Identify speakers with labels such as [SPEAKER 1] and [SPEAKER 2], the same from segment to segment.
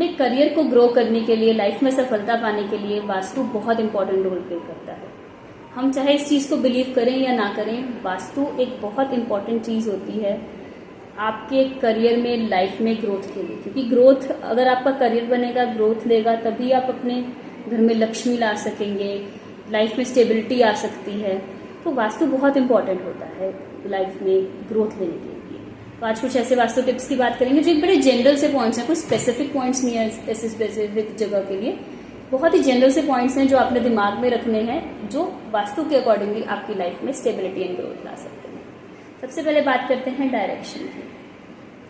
[SPEAKER 1] अपने करियर को ग्रो करने के लिए, लाइफ में सफलता पाने के लिए वास्तु बहुत इंपॉर्टेंट रोल प्ले करता है। हम चाहे इस चीज़ को बिलीव करें या ना करें, वास्तु एक बहुत इंपॉर्टेंट चीज़ होती है आपके करियर में, लाइफ में ग्रोथ के लिए। क्योंकि ग्रोथ, अगर आपका करियर बनेगा, ग्रोथ लेगा, तभी आप अपने घर में लक्ष्मी ला सकेंगे, लाइफ में स्टेबिलिटी आ सकती है। तो वास्तु बहुत इंपॉर्टेंट होता है लाइफ में ग्रोथ लेने के लिए। तो आज कुछ ऐसे वास्तु टिप्स की बात करेंगे जो एक बड़े जनरल से पॉइंट्स हैं, कुछ स्पेसिफिक पॉइंट्स नहीं है ऐसे स्पेसिफिक जगह के लिए, बहुत ही जनरल से पॉइंट्स हैं जो आपने दिमाग में रखने हैं, जो वास्तु के अकॉर्डिंगली आपकी लाइफ में स्टेबिलिटी एंड ग्रोथ ला सकते हैं। सबसे पहले बात करते हैं डायरेक्शन की।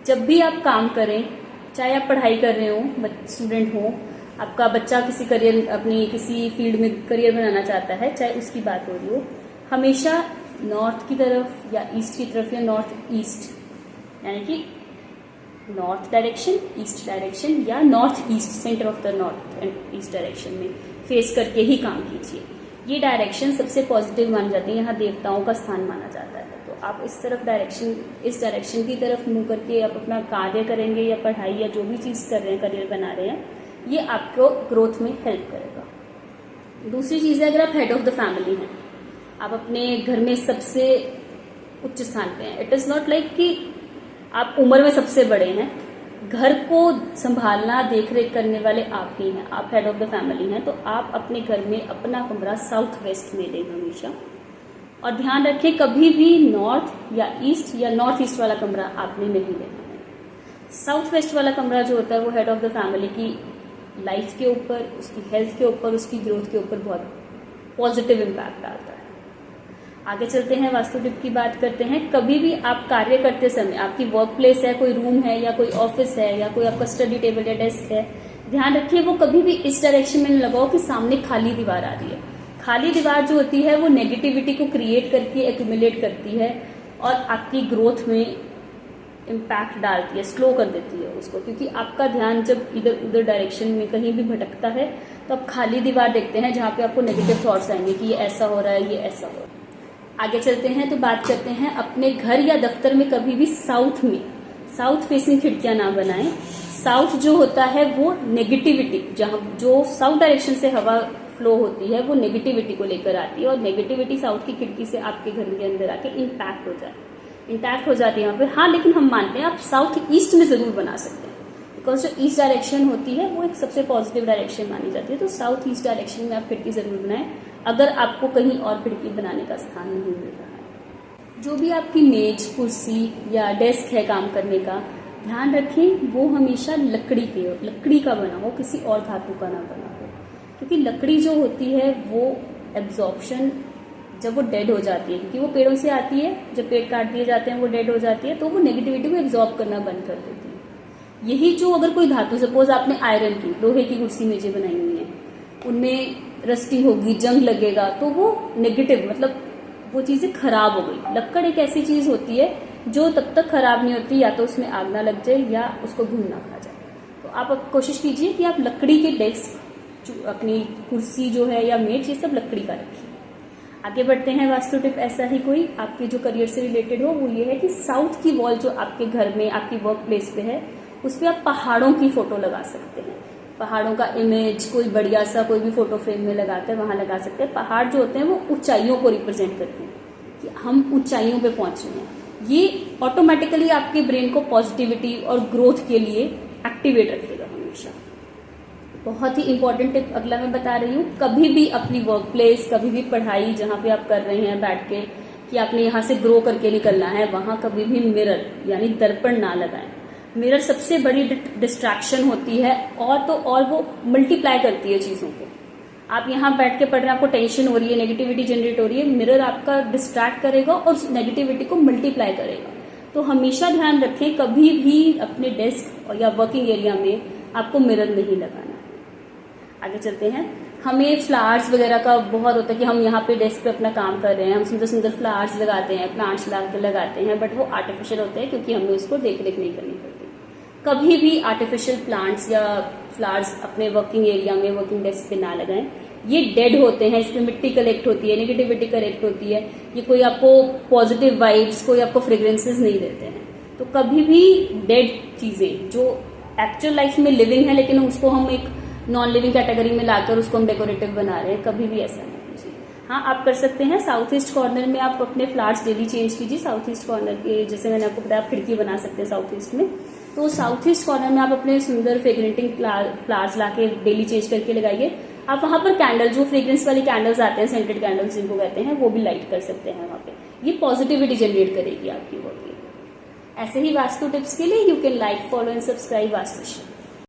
[SPEAKER 1] जब भी आप काम करें, चाहे आप पढ़ाई कर रहे हो, स्टूडेंट हो, आपका बच्चा किसी करियर, अपनी किसी फील्ड में करियर बनाना चाहता है, चाहे उसकी बात हो रही हो, हमेशा नॉर्थ की तरफ या ईस्ट की तरफ या नॉर्थ ईस्ट, यानी कि नॉर्थ डायरेक्शन, ईस्ट डायरेक्शन या north east, centre of the north and east direction में फेस करके ही काम कीजिए। ये डायरेक्शन सबसे पॉजिटिव मानी जाती है, यहाँ देवताओं का स्थान माना जाता है। तो आप इस डायरेक्शन की तरफ मुंह करके आप अपना कार्य करेंगे या पढ़ाई या जो भी चीज़ कर रहे हैं, करियर बना रहे हैं, ये आपको ग्रोथ में हेल्प करेगा। दूसरी चीज़ है, अगर आप हेड ऑफ द फैमिली हैं, आप अपने घर में सबसे उच्च स्थान पे हैं। इट इज़ नॉट लाइक कि आप उम्र में सबसे बड़े हैं, घर को संभालना, देख रेख करने वाले आप ही हैं, आप हेड ऑफ द फैमिली हैं। तो आप अपने घर में अपना कमरा साउथ वेस्ट में दें हमेशा, और ध्यान रखें कभी भी नॉर्थ या ईस्ट या नॉर्थ ईस्ट वाला कमरा आपने नहीं लेना है। साउथ वेस्ट वाला कमरा जो होता है वो हेड ऑफ द फैमिली की लाइफ के ऊपर, उसकी हेल्थ के ऊपर, उसकी ग्रोथ के ऊपर बहुत पॉजिटिव इम्पैक्ट डालता है। आगे चलते हैं, वास्तु टिप की बात करते हैं। कभी भी आप कार्य करते समय, आपकी वर्क प्लेस है, कोई रूम है या कोई ऑफिस है या कोई आपका स्टडी टेबल या डेस्क है, ध्यान रखिए वो कभी भी इस डायरेक्शन में न लगाओ कि सामने खाली दीवार आ रही है। खाली दीवार जो होती है वो नेगेटिविटी को क्रिएट करके एक्यूमुलेट करती है और आपकी ग्रोथ में इम्पैक्ट डालती है, स्लो कर देती है उसको। क्योंकि आपका ध्यान जब इधर उधर डायरेक्शन में कहीं भी भटकता है तो आप खाली दीवार देखते हैं जहाँ पे आपको नेगेटिव थॉट्स आएंगे कि ये ऐसा हो रहा है, ये ऐसा हो रहा है। आगे चलते हैं तो बात करते हैं, अपने घर या दफ्तर में कभी भी साउथ फेसिंग खिड़कियां ना बनाएं। साउथ जो होता है वो नेगेटिविटी, जहां जो साउथ डायरेक्शन से हवा फ्लो होती है वो नेगेटिविटी को लेकर आती है, और नेगेटिविटी साउथ की खिड़की से आपके घर के अंदर आके इंटैक्ट हो जाती है यहाँ पे। हाँ, लेकिन हम मानते हैं आप साउथ ईस्ट में जरूर बना सकते हैं, बिकॉज जो ईस्ट डायरेक्शन होती है वो एक सबसे पॉजिटिव डायरेक्शन मानी जाती है। तो साउथ ईस्ट डायरेक्शन में आप खिड़की जरूर बनाएं अगर आपको कहीं और खिड़की बनाने का स्थान नहीं मिल रहा है। जो भी आपकी मेज, कुर्सी या डेस्क है काम करने का, ध्यान रखें वो हमेशा लकड़ी का बना हो, किसी और धातु का ना बना हो। क्योंकि लकड़ी जो होती है वो एब्जॉर्प्शन, जब वो डेड हो जाती है, क्योंकि वो पेड़ों से आती है, जब पेड़ काट दिए जाते हैं वो डेड हो जाती है, तो वो नेगेटिविटी को एब्जॉर्ब करना बंद कर देती है। यही जो अगर कोई धातु, सपोज आपने आयरन की, लोहे की कुर्सी मेजें बनाई हुई है, उनमें रस्टी होगी, जंग लगेगा, तो वो नेगेटिव, मतलब वो चीजें खराब हो गई। लक्कड़ एक ऐसी चीज होती है जो तब तक खराब नहीं होती या तो उसमें आग ना लग जाए या उसको घुन ना खा जाए। तो आप कोशिश कीजिए कि आप लकड़ी के डेस्क, अपनी कुर्सी जो है या मेज, ये सब लकड़ी का रखिए। आगे बढ़ते हैं, वास्तु टिप ऐसा ही कोई आपके जो करियर से रिलेटेड हो, वो ये है कि साउथ की वॉल जो आपके घर में, आपकी वर्क प्लेस पे है, उस पर आप पहाड़ों की फोटो लगा सकते हैं। पहाड़ों का इमेज कोई बढ़िया सा, कोई भी फोटो फ्रेम में लगाकर वहां लगा सकते हैं। पहाड़ जो होते हैं वो ऊंचाइयों को रिप्रेजेंट करते हैं कि हम ऊंचाइयों पे पहुंच रहे हैं। ये ऑटोमेटिकली आपके ब्रेन को पॉजिटिविटी और ग्रोथ के लिए एक्टिवेट रखेगा हमेशा। बहुत ही इंपॉर्टेंट टिप अगला मैं बता रही हूँ, कभी भी अपनी वर्क प्लेस, कभी भी पढ़ाई जहाँ पे आप कर रहे हैं बैठ के, कि आपने यहाँ से ग्रो करके निकलना है, वहां कभी भी मिरर यानी दर्पण ना लगाएं। मिरर सबसे बड़ी डिस्ट्रैक्शन होती है, और तो और वो मल्टीप्लाई करती है चीजों को। आप यहाँ बैठ के पढ़ रहे हैं, आपको टेंशन हो रही है, नेगेटिविटी जनरेट हो रही है, मिरर आपका डिस्ट्रैक्ट करेगा और उस नेगेटिविटी को मल्टीप्लाई करेगा। तो हमेशा ध्यान रखें, कभी भी अपने डेस्क या वर्किंग एरिया में आपको मिरर नहीं लगाना है। आगे चलते हैं, हमें फ्लावर्स वगैरह का बहुत होता है कि हम यहाँ पे डेस्क पे अपना काम कर रहे हैं, हम सुंदर सुंदर फ्लावर्स लगाते हैं, प्लांट्स लगाते हैं, बट वो आर्टिफिशियल होते हैं क्योंकि हमें उसको देख रेख नहीं करनी पड़ती। कभी भी आर्टिफिशियल प्लांट्स या फ्लावर्स अपने वर्किंग एरिया में, वर्किंग डेस्क पे ना लगाएं। ये डेड होते हैं, इसमें मिट्टी कलेक्ट होती है, नेगेटिविटी कलेक्ट होती है, ये कोई आपको पॉजिटिव वाइब्स, कोई आपको फ्रेग्रेंसेस नहीं देते हैं। तो कभी भी डेड चीजें जो एक्चुअल लाइफ में लिविंग है, लेकिन उसको हम एक नॉन लिविंग कैटेगरी में लाकर उसको हम डेकोरेटिव बना रहे हैं, कभी भी ऐसा नहीं कीजिए। हाँ, आप कर सकते हैं साउथ ईस्ट कॉर्नर में आप अपने फ्लावर्स डेली चेंज कीजिए। साउथ ईस्ट कॉर्नर के, जैसे मैंने आपको बताया, आप खिड़की बना सकते हैं साउथ ईस्ट में, तो साउथ ईस्ट कॉर्नर में आप अपने सुंदर फ्रेग्रेंटिंग फ्लावर्स लाके डेली चेंज करके लगाइए। आप वहां पर कैंडल, जो फ्रेग्रेंस वाली कैंडल्स आते हैं, सेंटेड कैंडल्स जिनको कहते हैं, वो भी लाइट कर सकते हैं वहां पे। ये पॉजिटिविटी जनरेट करेगी आपकी बॉडी। ऐसे ही वास्तु टिप्स के लिए you can like, follow and subscribe vastu.